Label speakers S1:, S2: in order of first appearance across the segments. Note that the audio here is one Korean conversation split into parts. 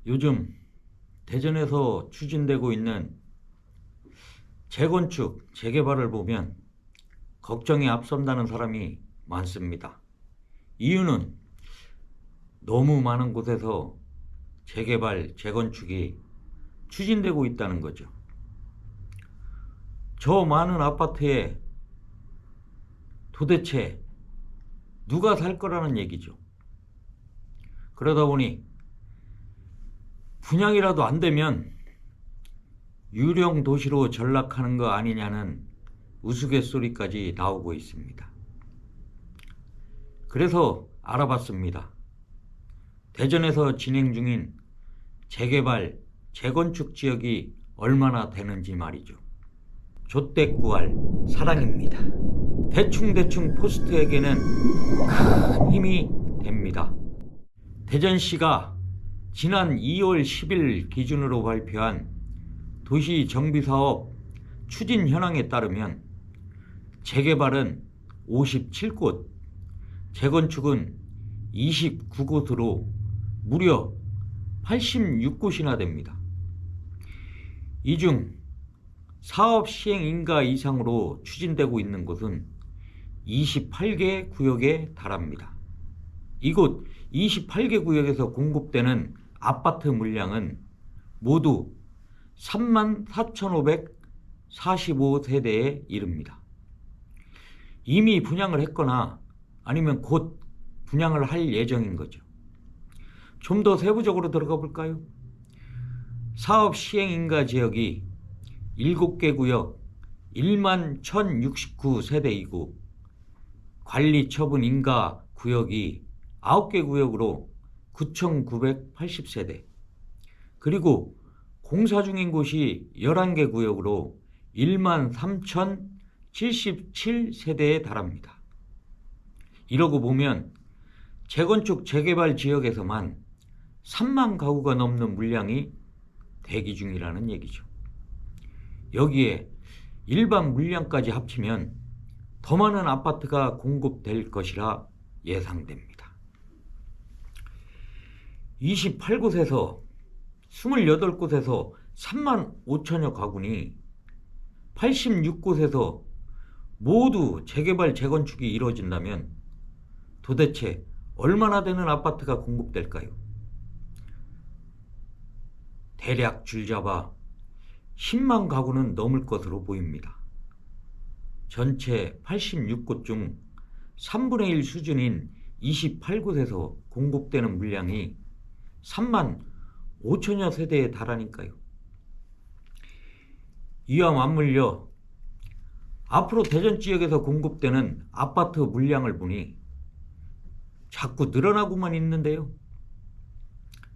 S1: 요즘 대전에서 추진되고 있는 재건축, 재개발을 보면 걱정이 앞선다는 사람이 많습니다. 이유는 너무 많은 곳에서 재개발, 재건축이 추진되고 있다는 거죠. 저 많은 아파트에 도대체 누가 살 거라는 얘기죠. 그러다 보니 분양이라도 안 되면 유령 도시로 전락하는 거 아니냐는 우스갯소리까지 나오고 있습니다. 그래서 알아봤습니다. 대전에서 진행 중인 재개발, 재건축 지역이 얼마나 되는지 말이죠. 조떼꾸알 사랑입니다. 대충대충 포스트에게는 큰 힘이 됩니다. 대전시가 지난 2월 10일 기준으로 발표한 도시정비사업 추진 현황에 따르면 재개발은 57곳, 재건축은 29곳으로 무려 86곳이나 됩니다. 이 중 사업 시행 인가 이상으로 추진되고 있는 곳은 28개 구역에 달합니다. 이곳 28개 구역에서 공급되는 아파트 물량은 모두 34,545세대에 이릅니다. 이미 분양을 했거나 아니면 곧 분양을 할 예정인 거죠. 좀 더 세부적으로 들어가 볼까요? 사업 시행인가 지역이 7개 구역 11,069세대이고 관리처분 인가 구역이 9개 구역으로 9,980세대, 그리고 공사 중인 곳이 11개 구역으로 13,077세대에 달합니다. 이러고 보면 재건축 재개발 지역에서만 3만 가구가 넘는 물량이 대기 중이라는 얘기죠. 여기에 일반 물량까지 합치면 더 많은 아파트가 공급될 것이라 예상됩니다. 28곳에서 28곳에서 3만 5천여 가구니 86곳에서 모두 재개발 재건축이 이루어진다면 도대체 얼마나 되는 아파트가 공급될까요? 대략 줄잡아 10만 가구는 넘을 것으로 보입니다. 전체 86곳 중 3분의 1 수준인 28곳에서 공급되는 물량이 3만 5천여 세대에 달하니까요. 이와 맞물려 앞으로 대전 지역에서 공급되는 아파트 물량을 보니 자꾸 늘어나고만 있는데요.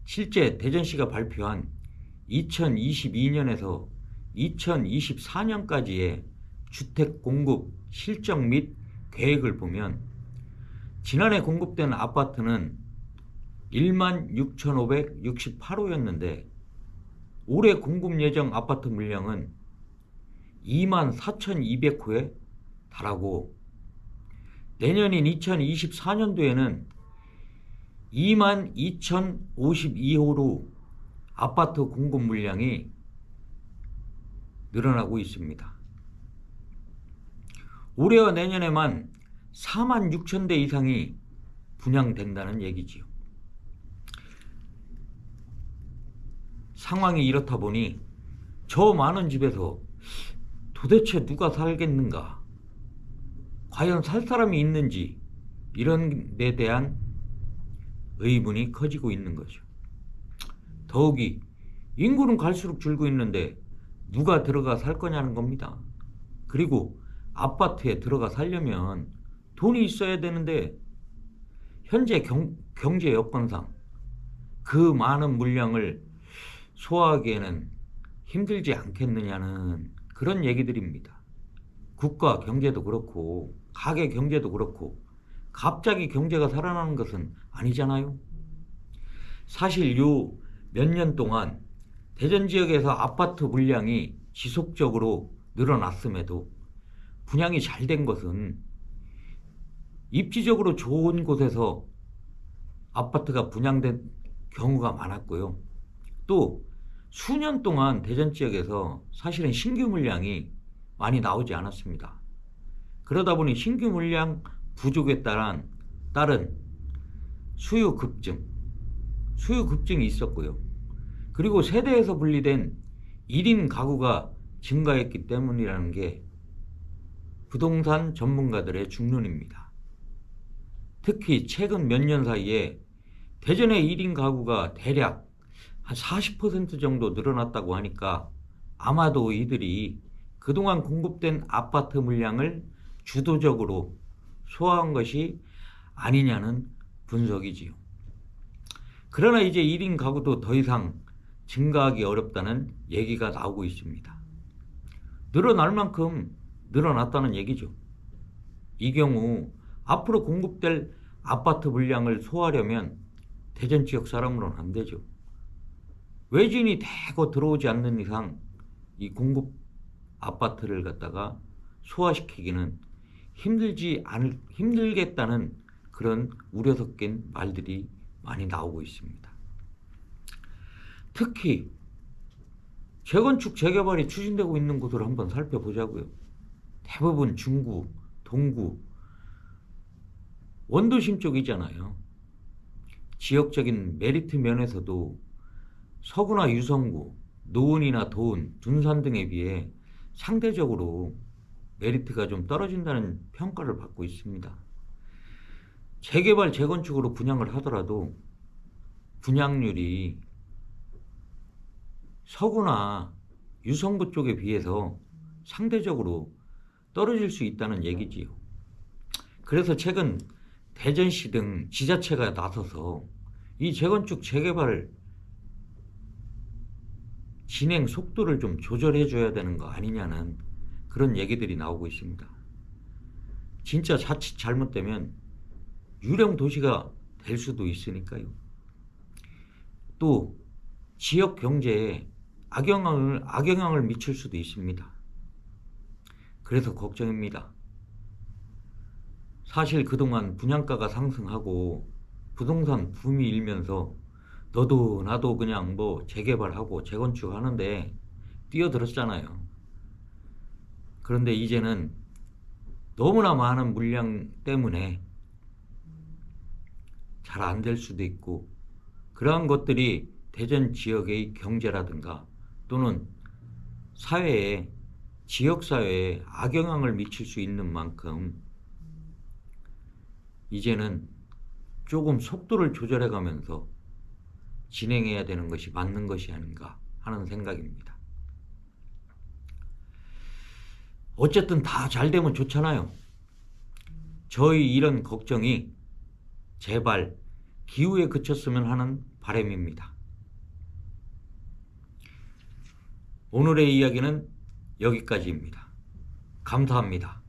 S1: 실제 대전시가 발표한 2022년에서 2024년까지의 주택 공급 실적 및 계획을 보면 지난해 공급된 아파트는 16,568호였는데 올해 공급 예정 아파트 물량은 24,200호에 달하고 내년인 2024년도에는 22,052호로 아파트 공급 물량이 늘어나고 있습니다. 올해와 내년에만 4만 6천 대 이상이 분양된다는 얘기지요. 상황이 이렇다 보니 저 많은 집에서 도대체 누가 살겠는가? 과연 살 사람이 있는지 이런 데 대한 의문이 커지고 있는 거죠. 더욱이 인구는 갈수록 줄고 있는데 누가 들어가 살 거냐는 겁니다. 그리고 아파트에 들어가 살려면 돈이 있어야 되는데 현재 경제 여건상 그 많은 물량을 소화하기에는 힘들지 않겠느냐는 그런 얘기들입니다. 국가 경제도 그렇고 가계 경제도 그렇고 갑자기 경제가 살아나는 것은 아니잖아요. 사실 요 몇 년 동안 대전 지역에서 아파트 물량이 지속적으로 늘어났음에도 분양이 잘 된 것은 입지적으로 좋은 곳에서 아파트가 분양된 경우가 많았고요. 또 수년 동안 대전 지역에서 사실은 신규 물량이 많이 나오지 않았습니다. 그러다 보니 신규 물량 부족에 따른 수요 급증이 있었고요. 그리고 세대에서 분리된 1인 가구가 증가했기 때문이라는 게 부동산 전문가들의 중론입니다. 특히 최근 몇 년 사이에 대전의 1인 가구가 대략 한 40% 정도 늘어났다고 하니까 아마도 이들이 그동안 공급된 아파트 물량을 주도적으로 소화한 것이 아니냐는 분석이지요. 그러나 이제 1인 가구도 더 이상 증가하기 어렵다는 얘기가 나오고 있습니다. 늘어날 만큼 늘어났다는 얘기죠. 이 경우 앞으로 공급될 아파트 물량을 소화하려면 대전 지역 사람으로는 안 되죠. 외지인이 대거 들어오지 않는 이상 이 공급 아파트를 갖다가 소화시키기는 힘들겠다는 그런 우려 섞인 말들이 많이 나오고 있습니다. 특히 재건축 재개발이 추진되고 있는 곳을 한번 살펴보자고요. 대부분 중구, 동구, 원도심 쪽이잖아요. 지역적인 메리트 면에서도 서구나 유성구, 노원이나 도은, 둔산 등에 비해 상대적으로 메리트가 좀 떨어진다는 평가를 받고 있습니다. 재개발, 재건축으로 분양을 하더라도 분양률이 서구나 유성구 쪽에 비해서 상대적으로 떨어질 수 있다는 얘기지요. 그래서 최근 대전시 등 지자체가 나서서 이 재건축, 재개발 진행 속도를 좀 조절해 줘야 되는 거 아니냐는 그런 얘기들이 나오고 있습니다. 진짜 자칫 잘못되면 유령 도시가 될 수도 있으니까요. 또 지역 경제에 악영향을 미칠 수도 있습니다. 그래서 걱정입니다. 사실 그동안 분양가가 상승하고 부동산 붐이 일면서 너도 나도 그냥 뭐 재개발하고 재건축 하는데 뛰어들었잖아요. 그런데 이제는 너무나 많은 물량 때문에 잘 안 될 수도 있고, 그러한 것들이 대전 지역의 경제라든가 또는 사회에, 지역사회에 악영향을 미칠 수 있는 만큼 이제는 조금 속도를 조절해 가면서 진행해야 되는 것이 맞는 것이 아닌가 하는 생각입니다. 어쨌든 다 잘 되면 좋잖아요. 저희 이런 걱정이 제발 기후에 그쳤으면 하는 바람입니다. 오늘의 이야기는 여기까지입니다. 감사합니다.